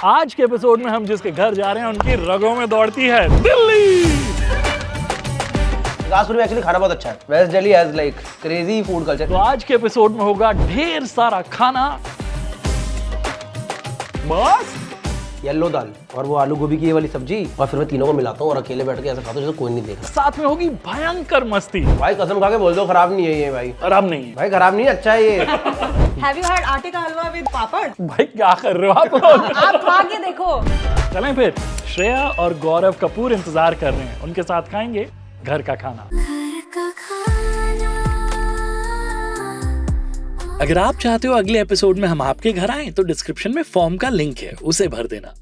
आज के एपिसोड में हम जिसके घर जा रहे हैं उनकी रगों में दौड़ती है दिल्ली। विकासपुर में एक्चुअली खाना बहुत अच्छा है। West Delhi has like crazy food culture. तो आज के एपिसोड में होगा ढेर सारा खाना, बस येलो दाल और वो आलू गोभी की ये वाली सब्जी, और फिर मैं तीनों को मिलाता हूँ और अकेले बैठ के ऐसा खाता हूँ जैसे कोई नहीं देख रहा। साथ में होगी भयंकर मस्ती। भाई कसम खा के बोल दो खराब नहीं है ये भाई। खराब नहीं है भाई खराब नहीं है, अच्छा है ये। Have you had आटे का हलवा with पापड़? भाई, क्या कर रहे हो आप लोग? आप खा के देखो। चलें फिर, श्रेया और गौरव कपूर इंतजार कर रहे हैं, उनके साथ खाएंगे घर का खाना। अगर आप चाहते हो अगले एपिसोड में हम आपके घर आएं तो डिस्क्रिप्शन में फॉर्म का लिंक है, उसे भर देना।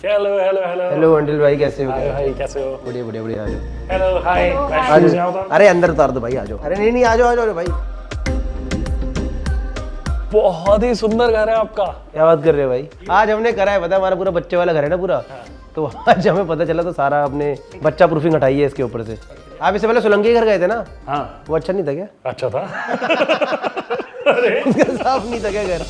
Hello hello hello hello until भाई, कैसे हो? हाय भाई, कैसे हो? बढ़िया बढ़िया बढ़िया। आ जाओ। Hello hi. आ जाओ। अरे अंदर उतार दो भाई, आ जाओ। अरे नहीं आ जाओ भाई। बहुत ही सुंदर घर है आपका। क्या बात कर रहे हो भाई? आज हमने करा है, पता है हमारा पूरा बच्चे वाला घर है ना पूरा, तो आज हमें पता चला तो सारा अपने बच्चा प्रूफिंग हटाई है इसके ऊपर से। आप इससे पहले सोलंकी घर गए थे ना? हाँ। वो अच्छा नहीं था क्या? अच्छा था। साफ नहीं था क्या घर?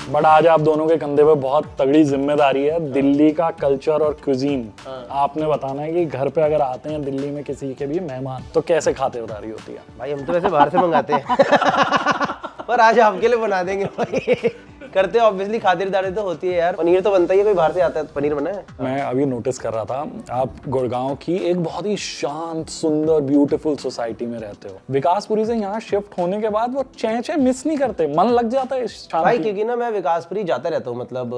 बट आज आप दोनों के कंधे पे बहुत तगड़ी जिम्मेदारी है, दिल्ली का कल्चर और क्यूजीन। आपने बताना है कि घर पे अगर आते हैं दिल्ली में किसी के भी मेहमान तो कैसे खातिरदारी होती है। भाई हम तो वैसे बाहर से मंगाते हैं पर आज आपके लिए बना देंगे भाई। करते हैं ऑब्वियसली, खातिरदारी तो होती है यार। पनीर तो बनता ही है, कोई बाहर से आता है तो पनीर बना है। मैं अभी नोटिस कर रहा था, आप गुड़गांव की एक बहुत ही शांत सुंदर ब्यूटीफुल सोसाइटी में रहते हो। विकासपुरी से यहाँ शिफ्ट होने के बाद वो चेंचे मिस नहीं करते, मन लग जाता है इस भाई क्योंकि ना मैं विकासपुरी जाता रहता हूँ, मतलब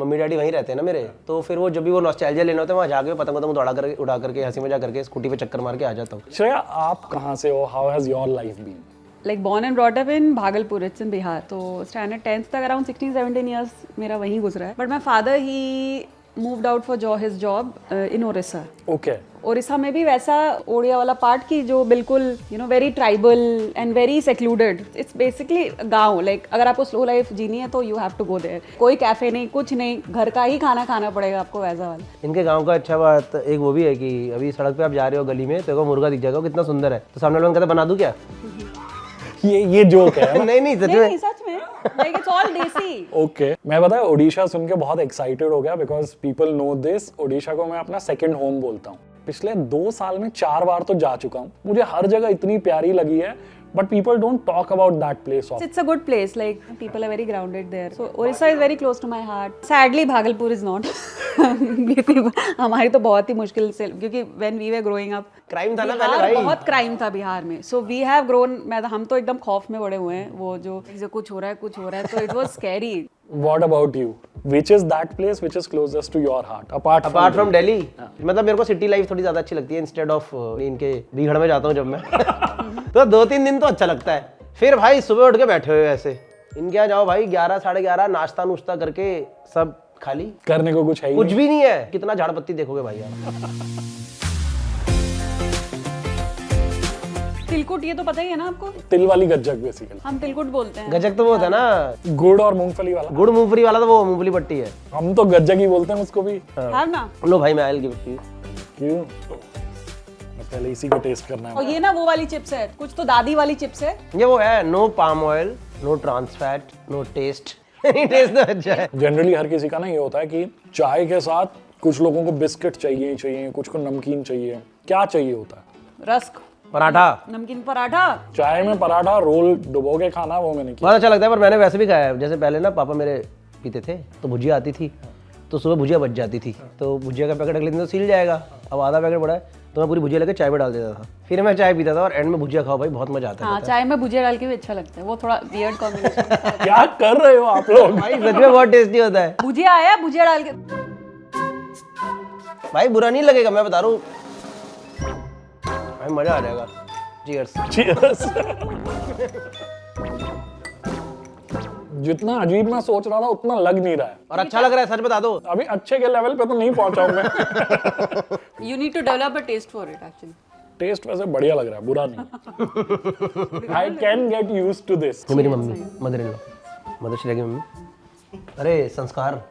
मम्मी डैडी वहीं रहते हैं ना मेरे, तो फिर वो जब भी वो नॉस्टैल्जिया लेना होता है वहाँ जाके पतंग उड़ा करके हंसी मजाक करके स्कूटी पे चक्कर मार के आ जाता हूँ। श्रेया, आप कहाँ से हो? How has your life been? Like born and brought up in Bhagalpur, it's in Bihar. तो standard 10th तक around 16-17 years मेरा वहीं गुजरा है. But my father he moved out for his job in Orissa. Okay. Odisha में भी वैसा ओडिया वाला पार्ट की जो बिल्कुल very tribal and very secluded. It's basically गांव। लाइक अगर आपको स्लो लाइफ जीनी है तो you have to go there. कोई कैफे नहीं, कुछ नहीं, घर का ही खाना खाना पड़ेगा आपको वैसा वाला। इनके गांव का अच्छा बात एक वो भी है कि अभी सड़क पे आप जा रहे हो गली में तो एक मुर्गा दिख जाएगा, कितना सुंदर है, तो सामने वाला कहता बना दूं क्या? ये जोक है। नहीं सच में लाइक इट्स ऑल देसी। ओके, मैं बताया ओडिशा सुन के बहुत एक्साइटेड हो गया because people know this. Odisha को मैं अपना सेकंड होम बोलता हूँ। पिछले 2 साल में 4 बार तो जा चुका हूँ। मुझे हर जगह इतनी प्यारी लगी है, but people don't talk about that place often. It's a good place. Like people are very grounded there. So Orissa is very close to my heart. Sadly, Bhagalpur is not. हमारी तो बहुत ही मुश्किल से, क्योंकि when we were growing up, crime था ना पहले भाई, बहुत क्राइम था बिहार में. So we have grown. हम तो एकदम खौफ में बड़े हुए हैं. वो जो कुछ हो रहा है, तो it was scary. What about you? Which is that place which is closest to your heart? Apart from Delhi? मतलब मेरे को सिटी लाइफ थोड़ी ज्यादा अच्छी लगती है इंस्टेड ऑफ इनके बीघड़ में जाता हूँ जब मैं। तो 2-3 दिन तो अच्छा लगता है, फिर भाई सुबह उठ के बैठे हुए ऐसे इनके यहाँ जाओ भाई 11 साढ़े 11 नाश्ता नुश्ता करके सब खाली, करने को कुछ है ही कुछ भी नहीं है। कितना झाड़ पत्ती देखोगे भाई यार। तिलकुट ये तो पता ही है ना आपको? तिल वाली गज्जक बेसिकली। हम तिलकुट बोलते हैं। गजक तो वो होता है ना, गुड़ और मूंगफली वाला। गुड़ मूंगफली वाला तो वो मूंगफली पट्टी है। हम तो गज्जक ही बोलते हैं उसको भी। हाँ ना। लो भाई मैं I'll give it to you. क्यों? पहले इसी को टेस्ट करना है। और ये ना वो वाली चिप्स है, कुछ तो दादी वाली चिप्स है। ये वो है, no palm oil, no trans fat, no taste. Taste तो अच्छा है। जनरली हर किसी का ना ये होता है कि चाय के साथ कुछ लोगों को बिस्किट चाहिए, कुछ को नमकीन चाहिए। क्या चाहिए होता है? रस्क, पराठा, नमकीन पराठा। चाय में पराठा रोल डुबो के खाना वो मैंने किया। बहुत अच्छा लगता है, पर मैंने वैसे भी खाया है। जैसे पहले ना पापा मेरे पीते थे तो भुजिया आती थी, तो सुबह भुजिया बच जाती थी, तो भुजिया का पैकेट अगले दिन तो सील जाएगा। अब आधा पैकेट बड़ा है तो मैं पूरी भुजिया लेकर चाय में डाल देता था, फिर मैं चाय पीता था और एंड में भुजिया खाओ भाई, बहुत मजा आता है। हाँ, चाय में भुजिया डाल के भी अच्छा लगता है, वो थोड़ा वियर्ड कॉम्बिनेशन। क्या कर रहे हो आप लोग? भाई सच में बहुत टेस्टी होता है। भुजिया आया, भुजिया डाल के भाई बुरा नहीं लगेगा, मैं बता रहा हूँ भाई, मजा आ जाएगा। चीयर्स। Cheers. जितना अजीब मैं सोच रहा था उतना लग नहीं रहा है, और अच्छा लग रहा है, सच बता दो। अभी अच्छे के लेवल पे तो नहीं पहुंचा हूं मैं। You need to develop a test for it actually. Test वैसे बढ़िया लग रहा है, बुरा नहीं। I can get used to this. मेरी mummy mother in law, mother Shreya की मम्मी। अरे संस्कार।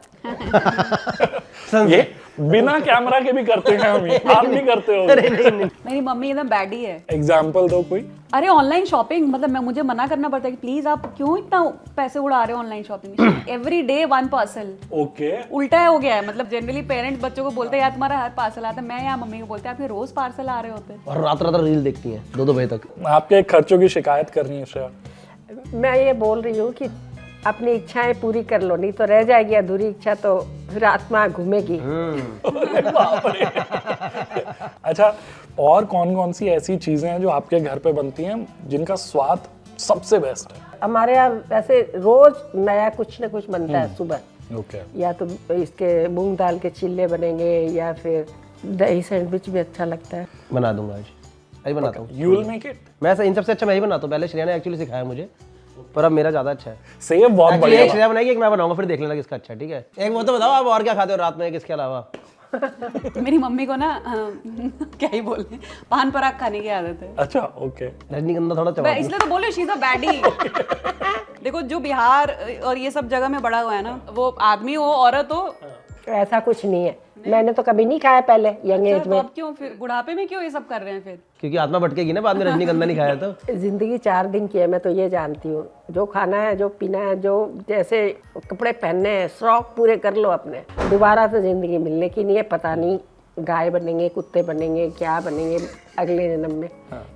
ये बिना कैमरा के भी करते हैं हम ये, आप नहीं करते हो? मेरी मम्मी एकदम बैडी है। एग्जाम्पल दो कोई। अरे ऑनलाइन शॉपिंग, मतलब मैं मुझे मना करना पड़ता है कि प्लीज आप क्यों इतना पैसे उड़ा रहे हो online shopping. Every day 1 parcel. Okay. उल्टा हो गया है, मतलब जनरली पेरेंट्स बच्चों को बोलते हैं यार तुम्हारा हर पार्सल आता है, मैं या मम्मी को बोलते हैं आपके रोज पार्सल आ रहे होते हैं। और रात रात रील देखती हैं 2-2 बजे तक। आपके खर्चों की शिकायत करनी है श्रेया। मैं ये बोल रही हूँ कि अपनी इच्छाएं पूरी कर लो, नहीं तो रह जाएगी अधूरी इच्छा, तो फिर आत्मा घूमेगी। अच्छा, और कौन कौन सी ऐसी चीजें हैं जो आपके घर पे बनती हैं जिनका स्वाद सबसे बेस्ट है? हमारे यहाँ वैसे रोज नया कुछ न कुछ बनता है सुबह। ओके। या तो इसके मूंग दाल के चिल्ले बनेंगे या फिर दही सैंडविच भी अच्छा लगता है। बना दूंगा आज, अभी बनाता हूँ। You will make it? मैं इन सबसे अच्छा मैं ही बनाता हूँ। पहले श्रेया ने एक्चुअली सिखाया मुझे, पर अब मेरा ज्यादा अच्छा है। सेव बहुत Actually, बढ़िया। एक श्रेया बनाएगी, एक मैं बनाऊंगा, फिर देख लेना किसका अच्छा है। ठीक है, एक वो तो बताओ आप और क्या खाते हो रात में किसके अलावा? मेरी मम्मी को ना क्या ही बोले, पान पराग खाने की आदत है। अच्छा, ओके। रजनीगंधा थोड़ा मैं चबा इसलिए तो बोले शी इज अ बैडी। देखो जो बिहार और ये सब जगह में बड़ा हुआ है ना, वो आदमी हो औरत हो, ऐसा कुछ नहीं है। मैंने तो कभी नहीं खाया पहले यंग एज तो में। अब क्यों फिर बुढ़ापे में क्यों ये सब कर रहे हैं फिर? क्योंकि आत्मा भटकेगी ना बाद में, रजनीगंधा नहीं खाया तो। जिंदगी 4 दिन की है, मैं तो ये जानती हूँ। जो खाना है, जो पीना है, जो जैसे कपड़े पहनने हैं, शौक पूरे कर लो अपने। दोबारा तो जिंदगी मिलने की नहीं है। पता नहीं गाय बनेंगे, कुत्ते बनेंगे, क्या बनेंगे अगले जन्म में,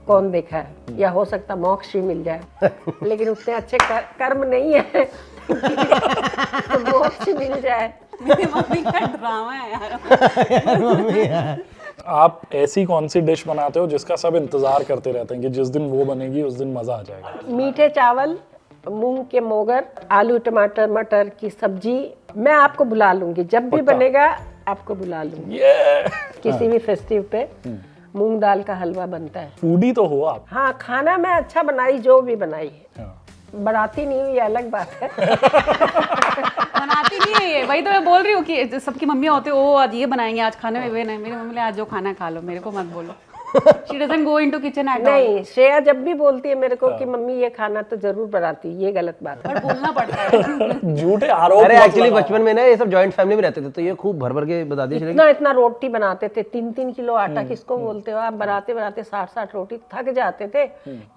कौन देखा है। या हो सकता मोक्ष ही मिल जाए, लेकिन उतने अच्छे कर्म नहीं है तो मोक्ष मिल जाए। मेरी मम्मी का ड्रामा है यार। आप ऐसी कौन सी डिश बनाते हो जिसका सब इंतजार करते रहते हैं कि जिस दिन वो बनेगी उस दिन मजा आ जाएगा? मीठे चावल, मूंग के मोगर, आलू टमाटर मटर की सब्जी। मैं आपको बुला लूंगी, जब भी बनेगा आपको बुला लूंगी। किसी भी फेस्टिव पे मूंग दाल का हलवा बनता है। फूडी तो हो आप। हाँ, खाना मैं अच्छा बनाई, जो भी बनाई है। हाँ। बनाती नहीं हुई, अलग बात है। बनाती नहीं है ये, वही तो मैं बोल रही हूँ कि सबकी मम्मी होते हो आज ये बनाएंगे, आज खाने में वे नहीं। मेरी मम्मी ने आज जो खाना खा लो, मेरे को मत बोलो। She doesn't go into kitchen at all। नहीं, श्रेया जब भी बोलती है मेरे को कि मम्मी ये खाना तो जरूर बनाती, ये गलत बात है। पर बोलना पड़ता है। झूठे आरोप। अरे मत एक्चुअली लगाओ। बचपन में ना ये सब जॉइंट फैमिली में रहते थे, तो ये खूब भर भर के बता दिया। इतना इतना रोटी बनाते थे, 3-3 किलो आटा किसको बोलते हो आप? बनाते बनाते 60-60 रोटी थक जाते थे।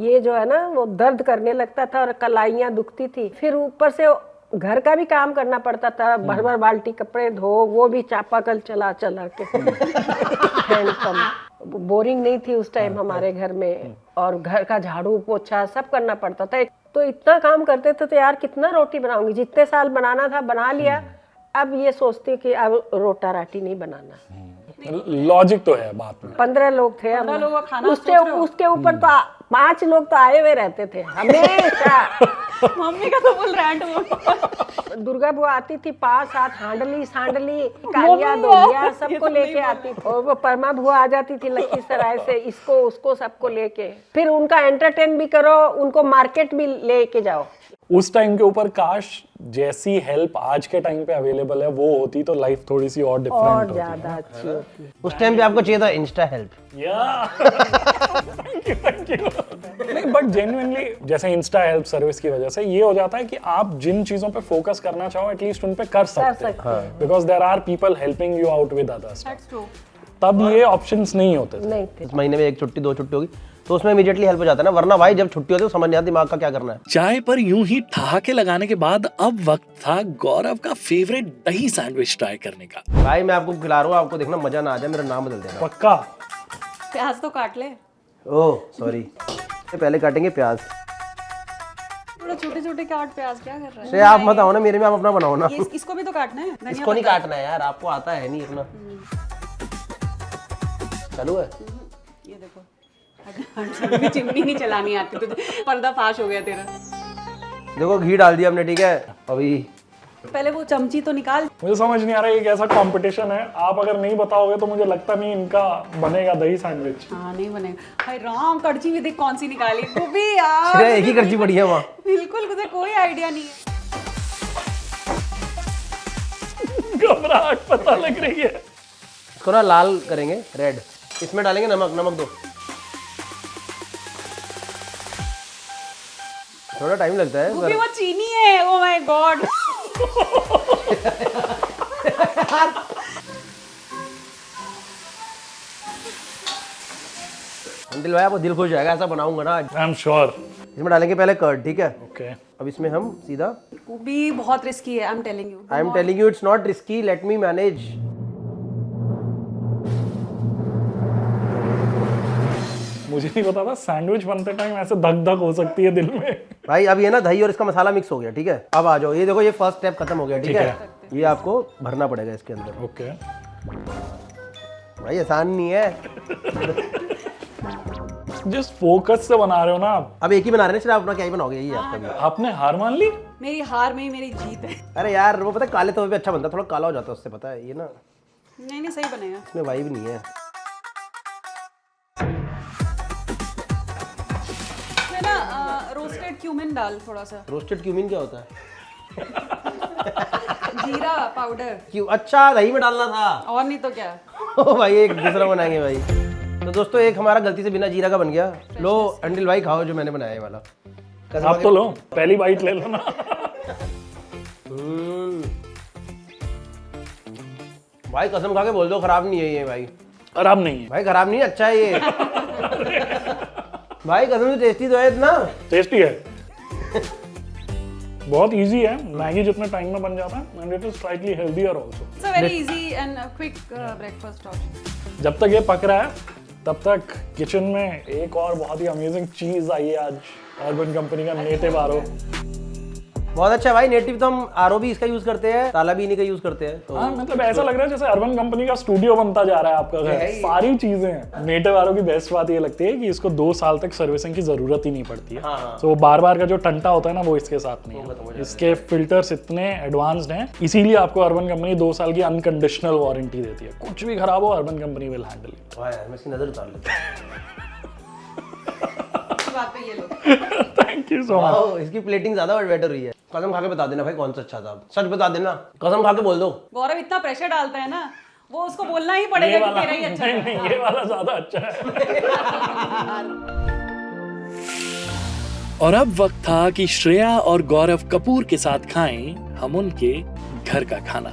ये जो है ना वो दर्द करने लगता था और कलाइयाँ दुखती थी। फिर ऊपर से घर का भी काम करना पड़ता था, भर भर बाल्टी कपड़े धो, वो भी चापाकल चला चला के। हैंडपंप, बोरिंग नहीं थी उस टाइम हमारे घर में, और घर का झाड़ू पोछा सब करना पड़ता था। तो इतना काम करते थे तो यार कितना रोटी बनाऊंगी। जितने साल बनाना था बना लिया। अब ये सोचती हूँ कि अब रोटा राटी नहीं बनाना। लॉजिक तो है बात में। 15 लोग थे। 15 लोगों का खाना उसके ऊपर तो 5 लोग तो आए हुए रहते थे हमेशा। मम्मी का तो फुल रैंट हो। दुर्गा बुआ आती थी, 5-7 हांडली सांडली कालिया दोलिया सबको लेके आती थी। और वो परमा बुआ आ जाती थी लखीसराय से, इसको उसको सबको लेके। फिर उनका एंटरटेन भी करो, उनको मार्केट भी लेके जाओ। उस टाइम के ऊपर काश जैसी हेल्प आज के टाइम पे अवेलेबल है वो होती तो लाइफ थोड़ी सी और डिफरेंट और होती। ज्यादा अच्छी होती। उस टाइम पे आपको चाहिए था इंस्टा हेल्प। Thank you. नहीं, बट जेन्युइनली जैसे इंस्टा हेल्प सर्विस की वजह से ये हो जाता है कि आप जिन चीजों पे फोकस करना चाहो एटलीस्ट उन पे कर सकते हैं, because there are people helping you out with others. That's true। तब ये ऑप्शंस नहीं होते थे। नहीं थे। इस महीने में 1 छुट्टी 2 छुट्टी होगी तो उसमें इमीडिएटली हेल्प हो जाता है ना, वरना भाई जब छुट्टी होती है तो समझ नहीं आता दिमाग का क्या करना है। चाय पर यूं ही ठहाके लगाने के बाद अब वक्त था गौरव का फेवरेट दही सैंडविच ट्राई करने का। भाई मैं आपको खिला रहा हूँ, आपको देखना मजा ना आ जाए, मेरा नाम बदल देना। पक्का। प्याज तो काट ले। ओह सॉरी, पहले काटेंगे प्याज। थोड़ा छोटे छोटे काट प्याज, क्या कर रहा है? से आप मत आओ ना मेरे में, आप अपना बनाओ ना। इसको भी तो काटना है। धनिया इसको नहीं काटना है यार, आपको आता है नहीं अपना। चालू है? ये देखो, भी चिमनी नहीं चलानी आती तुझे, पर्दाफाश हो गया तेरा। देखो घी डाल दिया हमने, ठीक है। अभी पहले वो चमची तो निकाल। मुझे समझ नहीं आ रहा है ये कैसा कंपटीशन है। आप अगर नहीं बताओगे तो मुझे लगता नहीं इनका बनेगा दही सैंडविच। हाँ नहीं बनेगा। हाय राम, कड़ची भी देख कौन सी निकाली। वो भी यार श्रेया एक ही करची पड़ी है वहाँ। बिल्कुल मुझे कोई आइडिया नहीं है। घबराहट पता लग रही है। इसको ना लाल करेंगे, रेड। इसमें डालेंगे नमक, नमक दो। थोड़ा टाइम लगता है वो भी वो चीनी है। Oh my God. अंदिल भाई आपको दिल खुश हो जाएगा, ऐसा बनाऊंगा ना आज। I am sure. इसमें डालेंगे पहले कर्ड, ठीक है। ओके अब इसमें हम सीधा, वो भी बहुत रिस्की है, I am telling you. I am telling you it's not risky, let me manage. मुझे नहीं पता था सैंडविच बनते टाइम ऐसे धक धक हो सकती है दिल में। भाई अब ये ना दही और इसका मसाला मिक्स हो गया, ठीक है। अब आ जाओ, ये देखो ये फर्स्ट स्टेप खत्म हो गया, ठीक है। ये आपको भरना पड़ेगा इसके अंदर। ओके भाई आसान नहीं है। जिस फोकस से बना रहे हो ना आप, अब एक ही बना रहे हैं, सिर्फ अपना क्या ही बनाओगे, यही है आपका भी। आपने हार मान ली। मेरी हार में ही मेरी जीत है। अरे यार वो पता है काले तवे पे अच्छा बनता है, थोड़ा काला हो जाता है उससे, पता है ये ना, नहीं नहीं, सही बनेगा। इसमें वाइब नहीं है। इसमें ना रोस्टेड क्यूमिन डाल थोड़ा सा, रोस्टेड क्यूमिन क्या होता है? जीरा पाउडर। क्यों? अच्छा दही में डालना था। और नहीं तो क्या। ओ भाई एक दूसरा बनाएंगे भाई। तो दोस्तों एक हमारा गलती से बिना जीरा का बन गया। लो अंडिल भाई खाओ जो मैंने बनाया है वाला। कैसा आप तो लो, पहली बाइट ले लो ना। भाई कसम खा के बोल दो खराब नहीं है ये भाई। खराब नहीं है भाई खराब नहीं है, अच्छा है ये। भाई कसम से टेस्टी तो है इतना। टेस्टी है। बहुत इजी है, मैगी जितने टाइम में बन जाता है, and it is slightly healthier also. It's a very easy and quick breakfast option. जब तक ये पक रहा है तब तक किचन में एक और बहुत ही अमेजिंग चीज आई है आज, अर्बन कंपनी का नेटिव आरओ। बहुत अच्छा भाई, नेटिव तो हम आरओ भी इसका यूज करते हैं, ताला भी इन्हीं का यूज करते हैं। तो हाँ, मतलब ऐसा लग रहा है जैसे अर्बन कंपनी का स्टूडियो बनता जा रहा है आपका घर। सारी चीजें हैं। नेटिव आरओ की बेस्ट बात ये लगती है कि इसको 2 साल तक सर्विसिंग की जरूरत ही नहीं पड़ती है। तो बार बार का जो टंटा होता है ना, वो इसके साथ नहीं है। इसके फिल्टर्स इतने एडवांस्ड हैं, इसीलिए आपको अर्बन कंपनी 2 साल की अनकंडीशनल वारंटी देती है। कुछ भी खराब हो, urban company will handle it. मैं इसकी नजर उतार लेता बात पे ये लो। Thank you so much. हूँ। इसकी प्लेटिंग ज्यादा बेटर हुई है। कसम खा के बता देना भाई कौन सा अच्छा था, सच बता देना, कसम खा के बोल दो। गौरव इतना प्रेशर डालता है ना, वो उसको बोलना ही पड़ेगा कि तेरा ही अच्छा है। नहीं, ये वाला ज्यादा अच्छा है। और अब वक्त था कि श्रेया और गौरव कपूर के साथ खाएं हम उनके घर का खाना।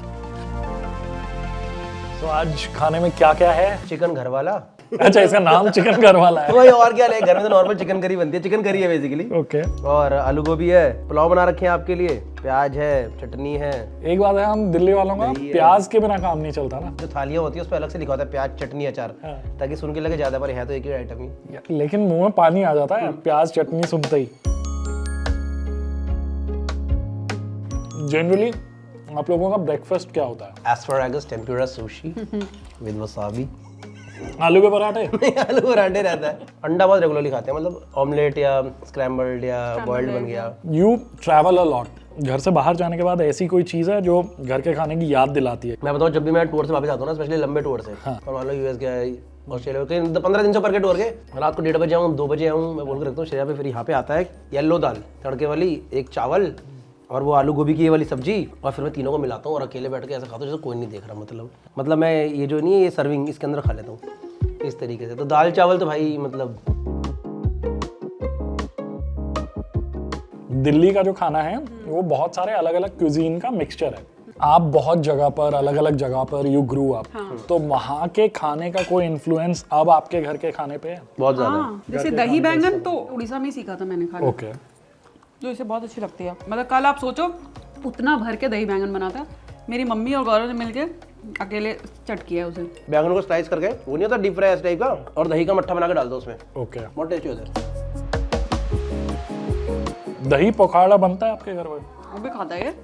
तो आज खाने में क्या क्या है? चिकन घर वाला। अच्छा, इसका नाम चिकन घर वाला है। वही और क्या ले, घर में तो नॉर्मल चिकन करी बनती है, चिकन करी है बेसिकली। ओके। और आलू गोभी है, पुलाव बना रखे हैं आपके लिए, प्याज है, चटनी है। एक बात है, हम दिल्ली वालों का प्याज के बिना काम नहीं चलता ना। जो थालियां होती है उस पर अलग से लिखा होता है प्याज चटनी अचार, ताकि सुन के लगे ज्यादा, पर है तो एक ही आइटम ही। लेकिन मुंह में पानी आ जाता है प्याज चटनी सुनते ही। जनरली आप लोगों का ब्रेकफास्ट क्या होता है? Asparagus tempura sushi with wasabi. आलू के पराठे? आलू पराठे रहता है। अंडा बहुत रेगुलरली खाते हैं, मतलब ऑमलेट या स्क्रैम्बल्ड या बॉइल्ड बन गया। You travel a lot. घर से बाहर जाने के बाद ऐसी कोई चीज है जो घर के खाने की याद दिलाती है? मैं बताऊँ, जब भी मैं टूर से वापस आता हूँ ना, स्पेशली लंबे टूर से, और मान लो यूएस गया, ऑस्ट्रेलिया कहीं 15 दिन से ऊपर के टूर के, रात को 1:30 बजे आऊँ, 2 बजे आऊँ, मैं बोल के रखता हूँ श्रेया पे, फिर यहाँ पे आता है येलो दाल तड़के वाली, एक चावल और वो आलू गोभी की ये वाली सब्जी, और फिर मैं तीनों को मिलाता हूँ और अकेले बैठ के ऐसा खाता हूँ जैसे कोई नहीं देख रहा। मतलब मैं ये जो नहीं है, ये सर्विंग इसके अंदर खा लेता हूँ इस तरीके से। तो दाल चावल तो भाई मतलब दिल्ली का जो खाना है वो बहुत सारे अलग अलग क्यूजीन का मिक्सचर है। आप बहुत जगह पर, अलग अलग जगह पर यू ग्रू अप, तो वहाँ के खाने का कोई इन्फ्लुएंस अब आपके घर के खाने पे है? बहुत ज्यादा। हाँ, जैसे दही बैंगन तो उड़ीसा में ही सीखा था मैंने खाना, ओके। जो इसे बहुत अच्छी लगती है। मतलब कल आप सोचो, उतना भर के दही बैंगन बना था, मेरी मम्मी और गौरव ने मिलके अकेले चट किया है उसे। बैंगन को स्लाइस करके, वो नहीं होता डीप फ्राई टाइप का, और दही का मट्ठा बना के डाल दो उसमें, ओके। बहुत टेस्टी होता है। दही पकौड़ा बनता है आपके घर में? वो भी खाता है ये।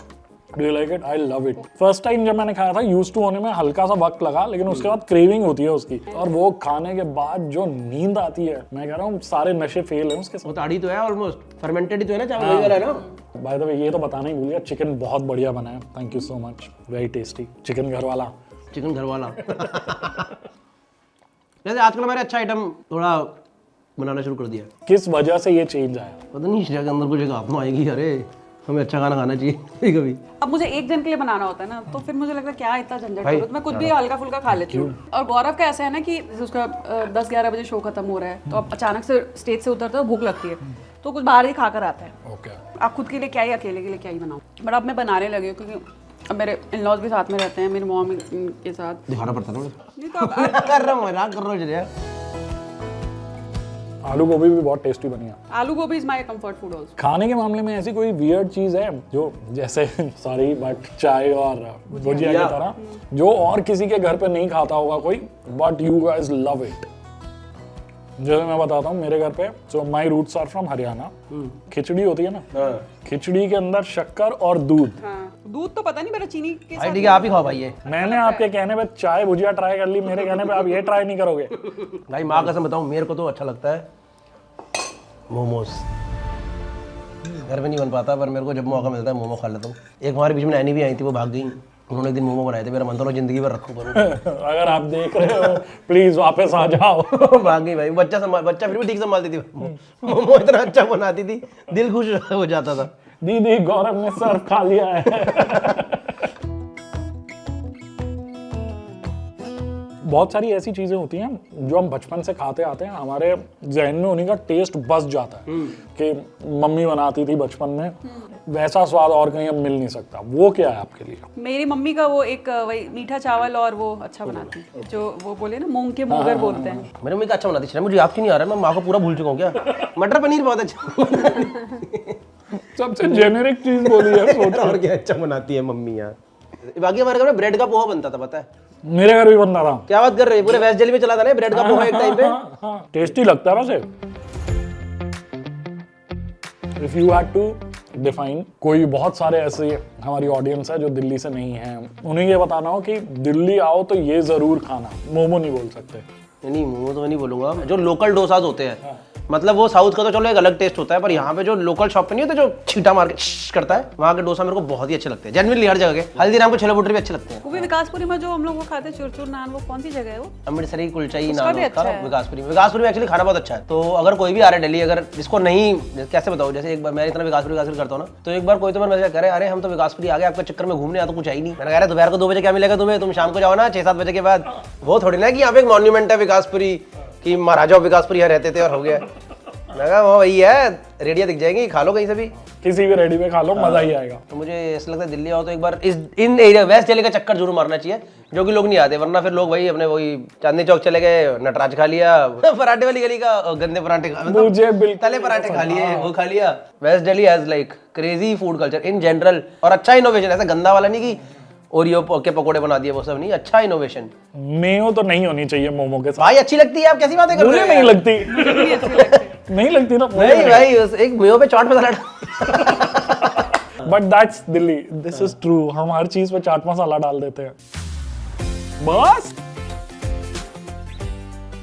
Do you like it? I love it. First time जब मैंने खाया था, यूज टू होने में हल्का सा वक्त लगा, लेकिन उसके बाद क्रेविंग होती है उसकी, और वो खाने के बाद जो नींद आती है, मैं कह रहा हूँ सारे नशे फेल हैं उसके साथ। वो ताड़ी तो है ऑलमोस्ट, फर्मेंटेड ही तो है ना चावल वही वाला है ना। बाय द वे ये तो बताना ही भूल गया, चिकन बहुत बढ़िया बना है, thank you so much, very tasty. Chicken घर वाला। चिकन घर वाला। जैसे आजकल हमारे अच्छा आइटम थोड़ा बनाना शुरू कर दिया। किस वजह से ये चेंज आया? पता नहीं श्रेया के अंदर कुछ एक आत्मा आएगी, अरे हमें अच्छा खाना खाना चाहिए कभी कभी। अब मुझे एक जन के लिए बनाना होता है ना, तो फिर मुझे लगता है क्या इतना झंझट करूं, तो मैं कुछ भी हल्का फुल्का खा लेती हूँ। और गौरव का ऐसा है ना कि जैसे उसका 10-11 बजे शो खत्म हो रहा है, तो अब अचानक से स्टेज से उतरता है, भूख लगती है, तो कुछ बाहर ही खाकर आता है। ओके। आप खुद के लिए क्या ही, अकेले के लिए क्या ही बनाऊं। बट अब मैं बनाने लगी हूँ, क्योंकि अब मेरे इन-लॉज भी साथ में रहते हैं, मेरी मॉम के साथ। दिखाना पड़ता है ना। नहीं तो अब कर रहा हूँ, मजाक कर रहा हूँ। आलू गोभी भी बहुत टेस्टी बनी है। आलू गोभी is my comfort food also. खाने के मामले में ऐसी कोई वियर्ड चीज है जो जैसे सॉरी बट चाय और भुजिया की तरह जो और किसी के घर पे नहीं खाता होगा कोई, but you guys love it? जैसे मैं बताता हूँ मेरे घर पे, so my roots are from Haryana. Khichdi होती है ना, खिचड़ी के अंदर शक्कर और दूध। दूध तो पता नहीं, मेरा चीनी के भाई साथ ठीक है, आप ही खाओ भाई ये। मैंने आपके कहने पे चाय भुजिया ट्राई कर ली, मेरे कहने पे आप ये ट्राई नहीं करोगे? भाई माँ कसम बताऊं, मेरे को तो अच्छा लगता है मोमोज। घर में नहीं बन पाता, पर मेरे को जब मौका मिलता है मोमो खा लेता हूँ। एक हमारे बीच में नैनी भी आई थी, वो भाग गई। उन्होंने एक दिन मोमो बनाए थे, मेरा मन था जिंदगी भर रखूं करूं। अगर आप देख रहे हो प्लीज वापस आ जाओ। भाग गई भाई। बच्चा फिर भी ठीक संभालती थी। मोमो इतना अच्छा बनाती थी, दिल खुश हो जाता था। दीदी गौरव ने सर्व खा लिया है। बहुत सारी ऐसी चीजें होती हैं जो हम बचपन से खाते आते हैं, हमारे जहन में उन्हीं का टेस्ट बस जाता है कि मम्मी बनाती थी बचपन में, वैसा स्वाद और कहीं अब मिल नहीं सकता। वो क्या है आपके लिए? मेरी मम्मी का वो एक वही मीठा चावल और वो अच्छा बनाती है, जो वो बोले ना मूंग के मोगर बोलते हैं। मेरी मम्मी का अच्छा बनाती है, मुझे याद क्यों नहीं आ रहा है, मैं माँ को पूरा भूल चुका हूँ क्या। मटर पनीर बहुत अच्छा। सबसे जेनेरिक चीज बोली है, सोचो। और क्या अच्छा बनाती है मम्मी यार। बाकी हमारे घर में ब्रेड का पोहा बनता था, पता है? मेरे घर भी बनता था। क्या बात कर रहे हैं, पूरे वेस्ट दिल्ली में चला था ना ब्रेड का पोहा एक टाइम पे। टेस्टी लगता है वैसे। If you had to define, कोई बहुत सारे ऐसे हमारी ऑडियंस है जो दिल्ली से नहीं है, उन्हें ये बताना हो कि दिल्ली आओ तो ये जरूर खाना, मोमो नहीं बोल सकते। नहीं मोमो तो मैं नहीं बोलूंगा, जो लोकल डोसाज होते हैं, मतलब वो साउथ का तो चलो एक अलग टेस्ट होता है, पर यहाँ पे जो लोकल शॉप पे नहीं होता जो छींटा मार के करता है, वहाँ के डोसा मेरे को बहुत ही अच्छे लगते हैं। जेन्युइनली हर जगह के। हल्दीराम के छोले भटूरे भी अच्छे लगते हैं। वो भी विकासपुरी में जो हम लोग वो खाते हैं चुरचुर नान, वो कौन सी जगह है वो? अमृतसरी कुलचाई उसका नाम भी उसका अच्छा है। विकासपुरी में एक्चुअली खाना बहुत अच्छा है। तो अगर कोई भी आ रहा है दिल्ली, अगर जिसको नहीं, कैसे बताओ, जैसे एक बार मैं इतना विकासपुरी करता हूँ ना, तो एक बार कोई तो मैं मैसेज करे, अरे हम तो विकासपुरी आ गए, आपके चक्कर में घूमने आ तो कुछ आई नहीं। मैंने कहा दोपहर को 2 बजे क्या मिलेगा तुम्हें, तुम शाम को जाओ ना 6-7 बजे के बाद। वो थोड़ी ना कि यहाँ पे एक मॉन्यूमेंट है विकासपुरी कि महाराजा विकासपुरी यहाँ रहते थे और हो गया। मैं कहा वो वही है, रेडिया दिख जाएंगी, खा लो कहीं से भी, किसी भी रेडी में खा लो, मजा ही आएगा। तो मुझे ऐसा लगता है दिल्ली आओ तो एक बार इन एरिया वेस्ट दिल्ली का चक्कर जरूर मारना चाहिए, जो कि लोग नहीं आते, वरना फिर लोग वही अपने वही चांदनी चौक चले गए, नटराज खा लिया, पराठे वाली गली का गंदे पराठे मुझे बिल्कुल तले पराठे खा लिए, वो खा लिया। West Delhi has like crazy food culture in general, और अच्छा इनोवेशन, ऐसा गंदा वाला नहीं कि ओरियो के पकोड़े बना दिए, वो सब नहीं, अच्छा इनोवेशन। मेयो तो नहीं होनी चाहिए मोमो के साथ। भाई अच्छी लगती है, आप कैसी बातें कर रहे मुझे हो? नहीं लगती। नहीं लगती ना। नहीं भाई, एक मेयो पे chaat masala. But that's Delhi, this is true. हम हर चीज पे चाट मसाला डाल देते हैं बस।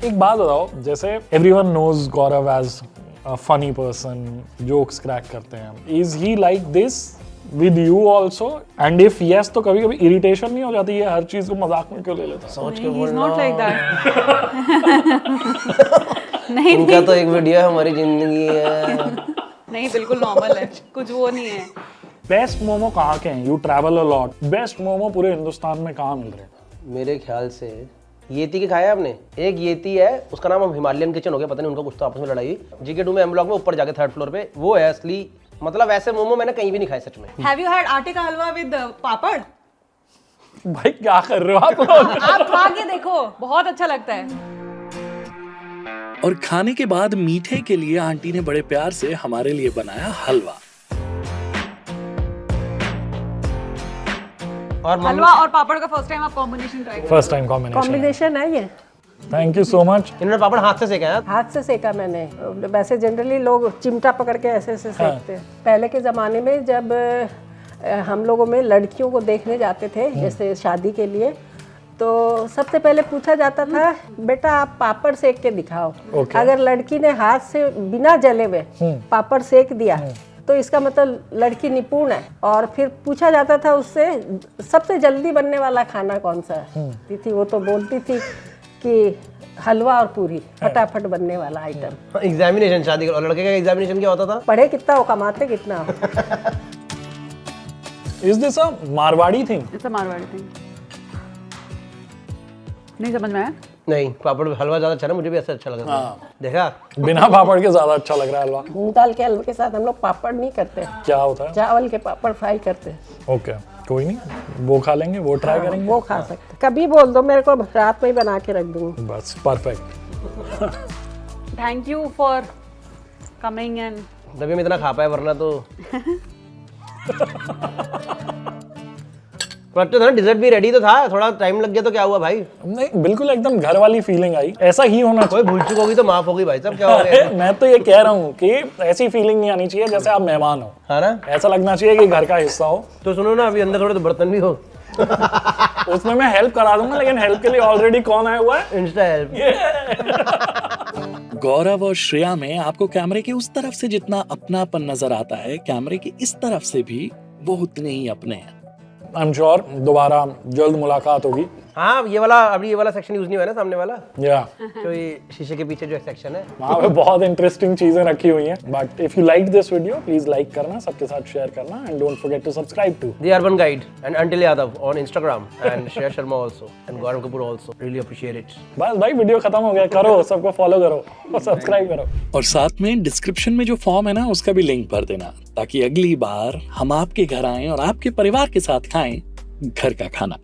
एक बात बताओ, जैसे everyone knows Gaurav as a funny person, jokes crack करते हैं, is he like this with you also? And if yes, तो कभी कभी इरिटेशन नहीं हो जाती है हर चीज को मजाक में क्यों ले लेता है? सोच के He's बोलना। not like that. नहीं उनका तो एक वीडियो है, हमारी जिंदगी है। नहीं, बिल्कुल नॉर्मल है, कुछ वो नहीं है। बेस्ट मोमो कहाँ के हैं? You travel a lot, best momo पूरे हिंदुस्तान में कहाँ मिल रहे हैं? मेरे ख्याल से येती के खाया आपने? एक येती है, उसका नाम हिमालयन किचन हो गया, पता नहीं उनका कुछ तो आपस में लड़ाई हुई। GK2 में एम ब्लॉक में ऊपर जाके 3rd फ्लोर पे, वो है असली। मतलब ऐसे मोमो मैंने कहीं भी नहीं खाए सच में। Have you had आटे का हलवा विद पापड़? भाई क्या कर रहे हो आप लोग? आप खा के देखो, बहुत अच्छा लगता है। और खाने के बाद मीठे के लिए आंटी ने बड़े प्यार से हमारे लिए बनाया हलवा। और हलवा और पापड़ का फर्स्ट टाइम आप कॉम्बिनेशन ट्राई करो। First time combination. कॉम्बिनेशन है ये। Thank you so much. इन्होंने पापड़ हाथ से सेका है। हाथ से सेका मैंने। वैसे जनरली लोग चिमटा पकड़ के ऐसे ऐसे सेकते हैं। पहले के ज़माने में जब हम लोगों में लड़कियों को देखने जाते थे, जैसे शादी के लिए, तो सबसे पहले पूछा जाता था, बेटा आप पापड़ सेक के दिखाओ। अगर लड़की ने हाथ से बिना जले हुए पापड़ सेक दिया तो इसका मतलब लड़की निपुण है। और फिर पूछा जाता था उससे, सबसे जल्दी बनने वाला खाना कौन सा है? थी वो तो बोलती थी कि हलवा और पूरी, फटाफट बनने वाला आइटम। एग्जामिनेशन शादी का, और लड़के का एग्जामिनेशन क्या होता था? पढ़े कितना हो, कमाते कितना हो। Is this a Marwari thing? It's a Marwari thing. नहीं समझ में आया? नहीं, पापड़ हलवा ज्यादा अच्छा ना, मुझे भी ऐसा अच्छा लगा था। देखा, बिना पापड़ के ज्यादा अच्छा लग रहा है हलवा। मूंग दाल के हलवे के साथ हम लोग पापड़ नहीं करते, क्या होता है? चावल के पापड़ फ्राई करते हैं। ओके, कोई नहीं, वो खा लेंगे, वो ट्राई करेंगे। वो खा सकते, कभी बोल दो मेरे को, रात में ही बना के रख दूंगी। बस perfect. Thank you for coming and तभी हम इतना खा पाए, वरना तो पर अच्छा था, डिजर्ट भी रेडी तो था, थोड़ा टाइम लग गया तो क्या हुआ भाई? नहीं बिल्कुल एकदम घर वाली फीलिंग आई, ऐसा ही होना कोई भूल चुक होगी तो माफ होगी भाई साहब, क्या हो गया? चाहिए। मैं तो ये कह रहा हूँ कि ऐसी फीलिंग नहीं आनी चाहिए जैसे आप मेहमान हो, हाँ ना? ऐसा लगना चाहिए कि घर का हिस्सा हो। तो सुनो ना, अभी अंदर थोड़े तो बर्तन भी हो, उसमें मैं हेल्प करा दूंगा, लेकिन हेल्प के लिए ऑलरेडी कौन आया हुआ है? Insta help. गौरव और श्रेया में आपको कैमरे के उस तरफ से जितना अपनापन नजर आता है, कैमरे के इस तरफ से भी वो उतने ही अपने हैं। आई एम श्योर दोबारा जल्द मुलाकात होगी। हाँ, ये वाला अभी ये वाला सेक्शन यूज नहीं हुआ है ना, सामने वाला या जो ये शीशे के पीछे जो सेक्शन है। वहाँ पे बहुत इंटरेस्टिंग चीजें रखी हुई हैं। But if you like this video please like करना, सबके साथ शेयर करना and don't forget to subscribe to The Urban Guide and Until Yadav on Instagram and Shreya Sharma also and Gaurav Kapoor also. Really appreciate it. बस भाई video खत्म हो गया, करो सबको फॉलो करो और सब्सक्राइब करो। और साथ में डिस्क्रिप्शन में जो फॉर्म है ना, उसका भी लिंक भर देना, ताकि अगली बार हम आपके घर आएं और आपके परिवार के साथ खाएं घर का खाना।